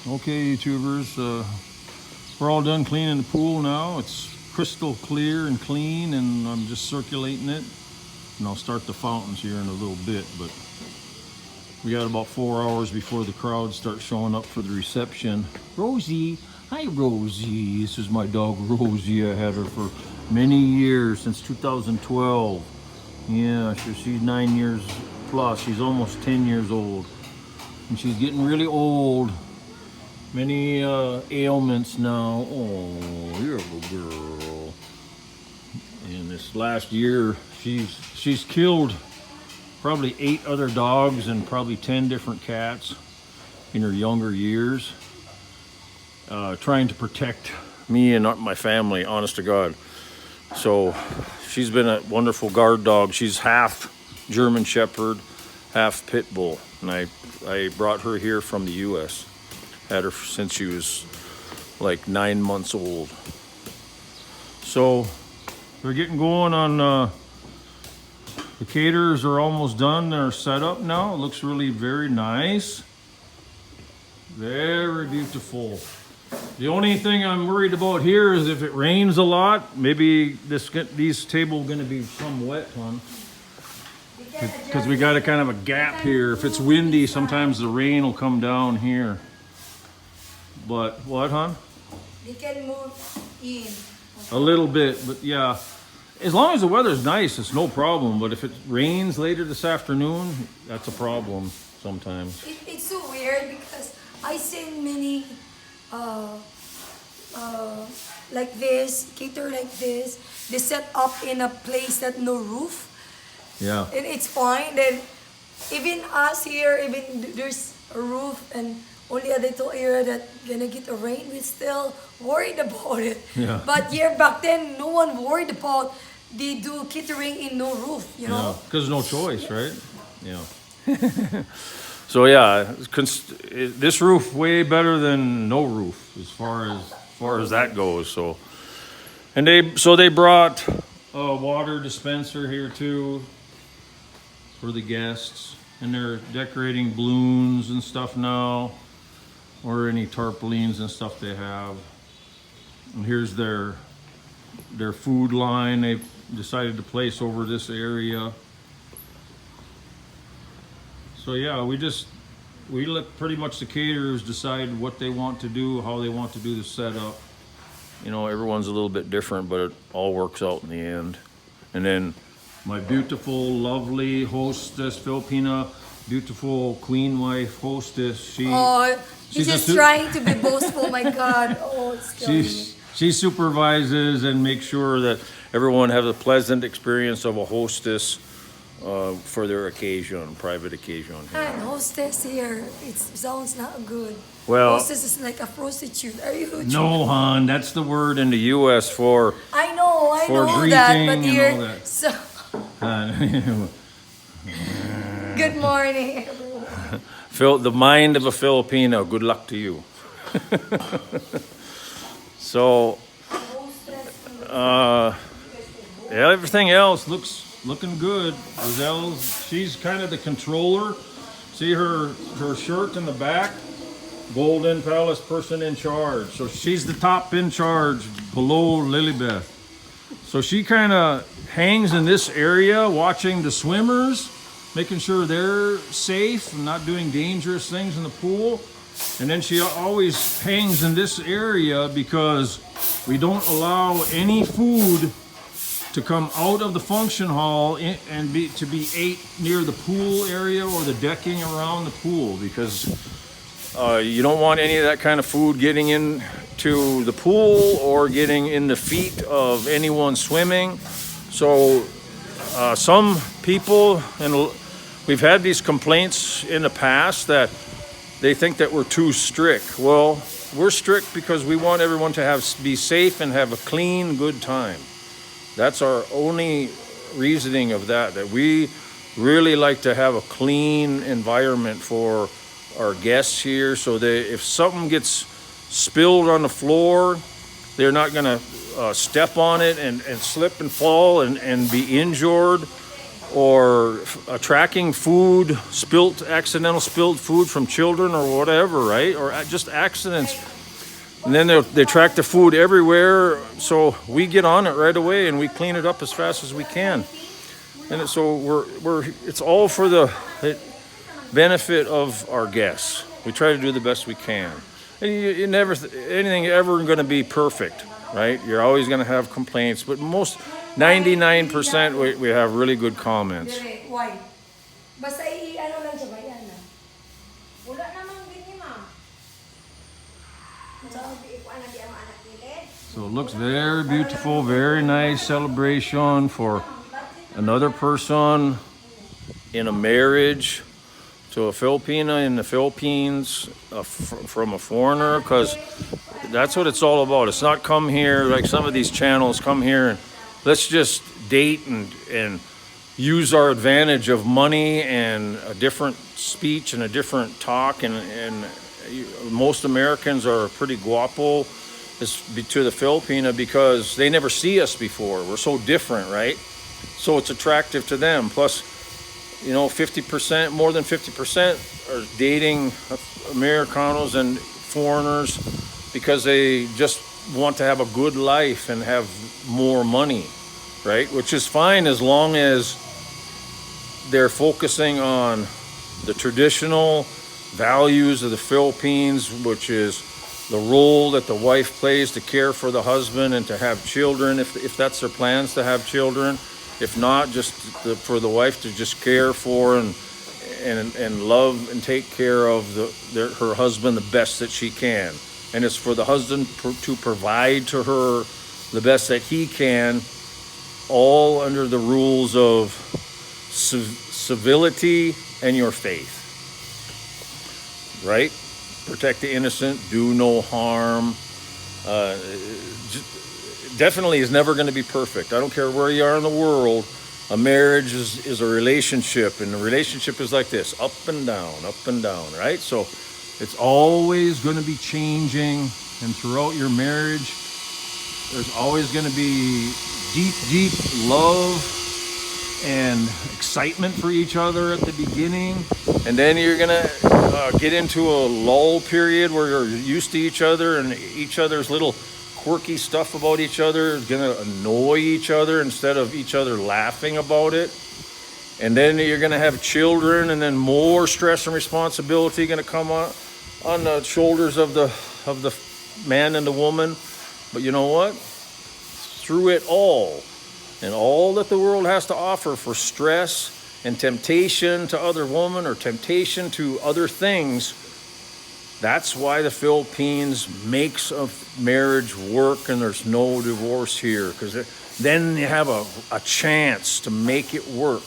Okay, YouTubers, we're all done cleaning the pool now. It's crystal clear and clean, and I'm just circulating it. And I'll start the fountains here in a little bit, but we got about 4 hours before the crowd starts showing up for the reception. Rosie, hi Rosie. This is my dog Rosie. I had her for many years, since 2012. Yeah, she's 9 years plus. She's almost 10 years old. And she's getting really old. Many ailments now. Oh, you're a good girl. And this last year, she's killed probably 8 other dogs and probably 10 different cats in her younger years, trying to protect me and my family, honest to God. So she's been a wonderful guard dog. She's half German Shepherd, half Pit Bull. And I brought her here from the US. Had her since she was like 9 months old. So they're getting going on, the caterers are almost done. They're set up now. It looks really very nice. Very beautiful. The only thing I'm worried about here is if it rains a lot, maybe these tables are gonna be some wet, hon. Because we got a kind of a gap here. If it's windy, sometimes the rain will come down here. But what, hon? We can move in. A little bit, but yeah. As long as the weather's nice, it's no problem. But if it rains later this afternoon, that's a problem sometimes. It's so weird because I seen many like this, cater like this. They set up in a place that no roof. Yeah. And it's fine. Then even us here, even there's a roof and only a little area that gonna get a rain, we still worried about it. Yeah. But back then, no one worried about they do catering in no roof, you know? Because no choice, right? Yeah. So yeah, this roof way better than no roof as far as that goes. So, and they brought a water dispenser here too for the guests, and they're decorating balloons and stuff now, or any tarpaulins and stuff they have. And here's their food line they've decided to place over this area. So yeah, we let pretty much the caterers decide what they want to do, how they want to do the setup. You know, everyone's a little bit different, but it all works out in the end. And then my beautiful, lovely hostess, Filipina, beautiful queen wife hostess. She's just trying to be boastful. My God, it's killing me. She supervises and makes sure that everyone has a pleasant experience of a hostess for their occasion, private occasion. And hostess here, it sounds not good. Well, hostess is like a prostitute. Are you? No, hon, that's the word in the U.S. for. I know greeting that, but here, and all that. so. Good morning, everyone. The mind of a Filipino. Good luck to you. So, everything else looking good. Rozelle's, she's kind of the controller. See her shirt in the back? Golden Palace person in charge. So she's the top in charge below Lilibeth. So she kind of hangs in this area watching the swimmers, making sure they're safe and not doing dangerous things in the pool. And then she always hangs in this area because we don't allow any food to come out of the function hall and to be ate near the pool area or the decking around the pool, because you don't want any of that kind of food getting into the pool or getting in the feet of anyone swimming. So some people, and we've had these complaints in the past that they think that we're too strict. Well, we're strict because we want everyone to be safe and have a clean, good time. That's our only reasoning of that we really like to have a clean environment for our guests here, so that if something gets spilled on the floor, they're not gonna step on it and slip and fall and be injured. or tracking food, accidental spilled food from children or whatever, right? Or just accidents. And then they track the food everywhere, so we get on it right away and we clean it up as fast as we can. And so it's all for the benefit of our guests. We try to do the best we can. And you never, anything ever going to be perfect, right? You're always going to have complaints, but 99% we have really good comments. Dire, why? Basta ano lang siya ba yan na? Wala namang gini, ma'am. Ikuan na di ang anak nila. So it looks very beautiful, very nice celebration for another person in a marriage to a Filipina in the Philippines from a foreigner, because that's what it's all about. It's not come here like some of these channels come here and let's just date and use our advantage of money and a different speech and a different talk, and most Americans are pretty guapo to the Filipina because they never see us before. We're so different, right? So it's attractive to them. Plus, 50%, more than 50% are dating Americanos and foreigners because they just want to have a good life and have more money, right? Which is fine as long as they're focusing on the traditional values of the Philippines, which is the role that the wife plays to care for the husband and to have children, if that's their plans to have children. If not, just for the wife to just care for and love and take care of her husband the best that she can. And it's for the husband to provide to her the best that he can, all under the rules of civility and your faith. Right? Protect the innocent, do no harm. Definitely is never going to be perfect. I don't care where you are in the world. A marriage is a relationship, and the relationship is like this, up and down, right? So it's always going to be changing, and throughout your marriage, there's always going to be deep love and excitement for each other at the beginning, and then you're going to get into a lull period where you're used to each other, and each other's little quirky stuff about each other is going to annoy each other instead of each other laughing about it. And then you're going to have children, and then more stress and responsibility going to come on the shoulders of the man and the woman. But you know what? Through it all, and all that the world has to offer for stress and temptation to other women or temptation to other things, that's why the Philippines makes a marriage work, and there's no divorce here, because then you have a chance to make it work.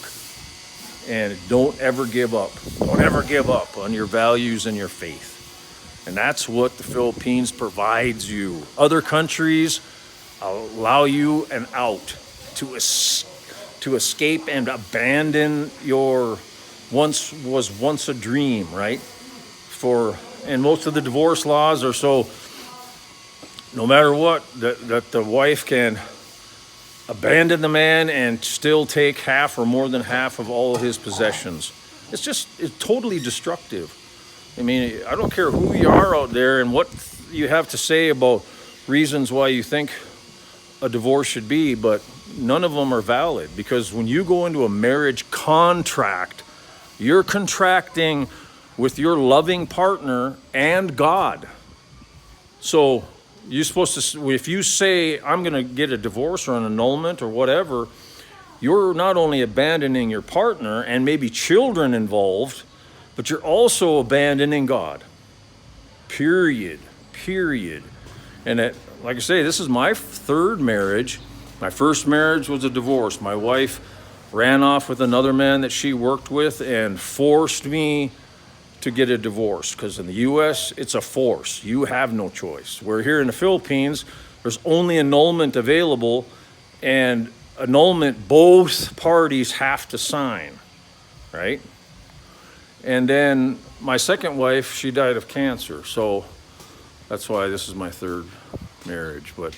And don't ever give up. Don't ever give up on your values and your faith. And that's what the Philippines provides you. Other countries allow you an out to escape and abandon your once a dream, right? And most of the divorce laws are so, no matter what, that the wife can abandon the man and still take half or more than half of all of his possessions. It's totally destructive. I mean, I don't care who you are out there and what you have to say about reasons why you think a divorce should be, but none of them are valid, because when you go into a marriage contract, you're contracting with your loving partner and God. So you're supposed to, if you say, I'm going to get a divorce or an annulment or whatever, you're not only abandoning your partner and maybe children involved, but you're also abandoning God. Period. And like I say, this is my third marriage. My first marriage was a divorce. My wife ran off with another man that she worked with and forced me to get a divorce, because in the U.S. it's a force. You have no choice. Where here in the Philippines, there's only annulment available, and annulment both parties have to sign, right? And then my second wife, she died of cancer, so that's why this is my third marriage. But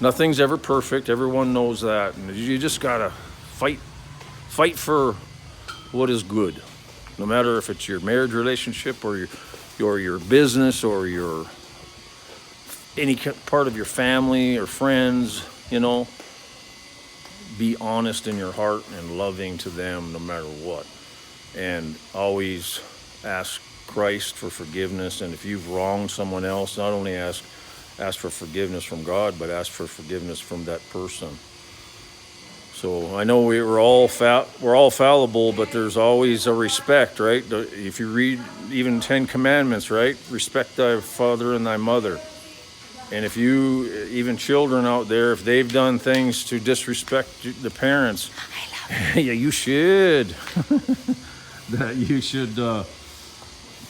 nothing's ever perfect. Everyone knows that, and you just gotta fight fight for what is good, no matter if it's your marriage relationship or your business or your any part of your family or friends. You know, be honest in your heart and loving to them no matter what, and always ask Christ for forgiveness. And if you've wronged someone else, not only ask for forgiveness from God, but ask for forgiveness from that person. So I know we're all fallible, but there's always a respect, right? If you read even 10 Commandments, right? Respect thy father and thy mother. And if you, even children out there, if they've done things to disrespect the parents, yeah, you should. That you should,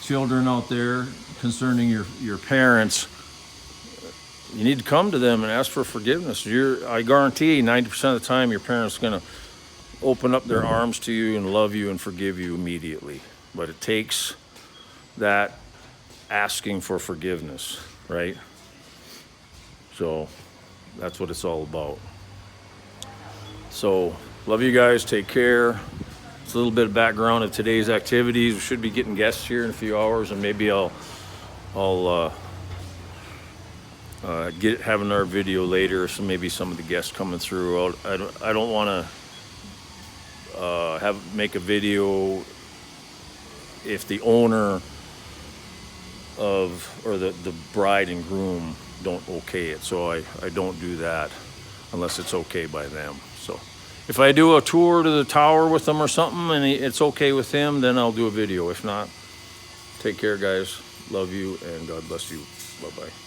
children out there concerning your parents, you need to come to them and ask for forgiveness. I guarantee 90% of the time your parents are going to open up their arms to you and love you and forgive you immediately. But it takes that asking for forgiveness, right? So that's what it's all about. So love you guys. Take care. It's a little bit of background of today's activities. We should be getting guests here in a few hours, and maybe I'll have another video later. So maybe some of the guests coming through. I don't want to make a video if the owner or the bride and groom don't okay it. So I don't do that unless it's okay by them. So if I do a tour to the tower with them or something and it's okay with him, then I'll do a video. If not, take care, guys. Love you, and God bless you. Bye-bye.